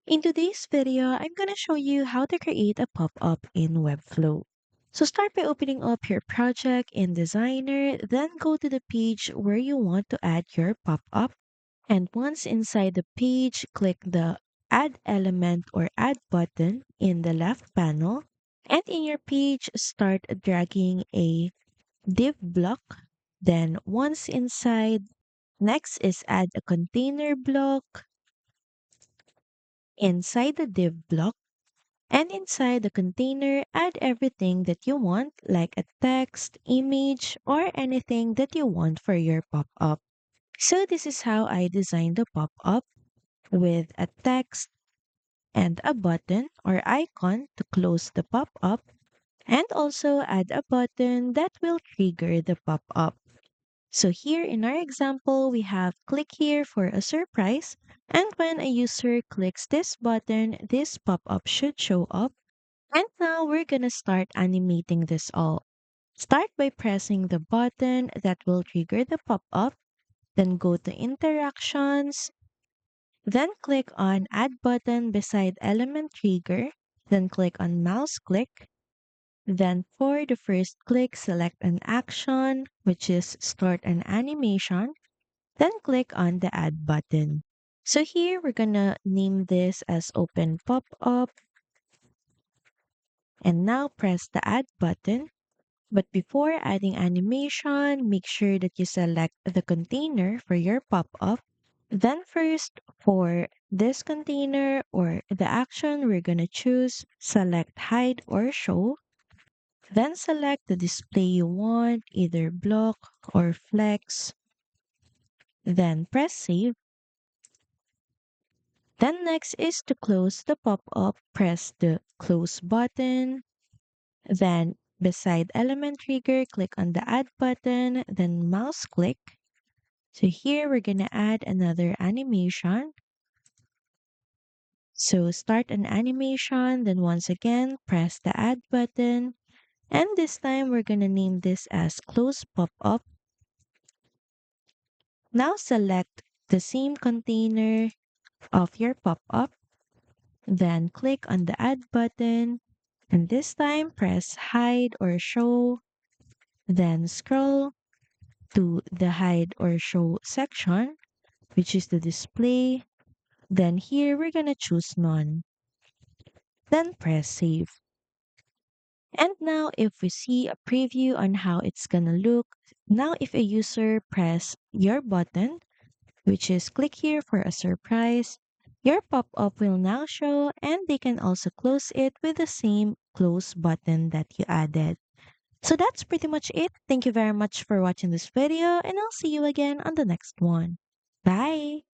In today's video, I'm going to show you how to create a pop-up in Webflow. So start by opening up your project in Designer, then go to the page where you want to add your pop-up. And once inside the page, click the Add Element or Add button in the left panel. And in your page, start dragging a div block. Then once inside, next is add a container block inside the div block. And inside the container, add everything that you want, like a text, image, or anything that you want for your pop-up. So this is how I designed the pop-up with a text and a button or icon to close the pop-up, and also add a button that will trigger the pop-up. So here in our example, we have click here for a surprise. And when a user clicks this button, this pop-up should show up. And now we're gonna start animating this all. Start by pressing the button that will trigger the pop-up, then go to interactions, then click on add button beside element trigger, then click on mouse click, then for the first click, select an action, which is start an animation, then click on the add button. So here we're gonna name this as open pop-up, and now press the add button. But before adding animation, make sure that you select the container for your pop-up. Then first, for this container or the action, we're going to choose select hide or show. Then select the display you want, either block or flex. Then press save. Then next is to close the pop-up, press the close button. Then beside element trigger, click on the add button, then mouse click. So here we're going to add another animation. So start an animation, then once again, press the add button. And this time we're going to name this as close pop-up. Now select the same container of your pop-up, then click on the add button. And this time press hide or show, then scroll to the hide or show section, which is the display. Then here we're gonna choose none. Then press save. And now if we see a preview on how it's gonna look, now if a user press your button, which is click here for a surprise, your pop-up will now show and they can also close it with the same close button that you added. So that's pretty much it. Thank you very much for watching this video and I'll see you again on the next one. Bye!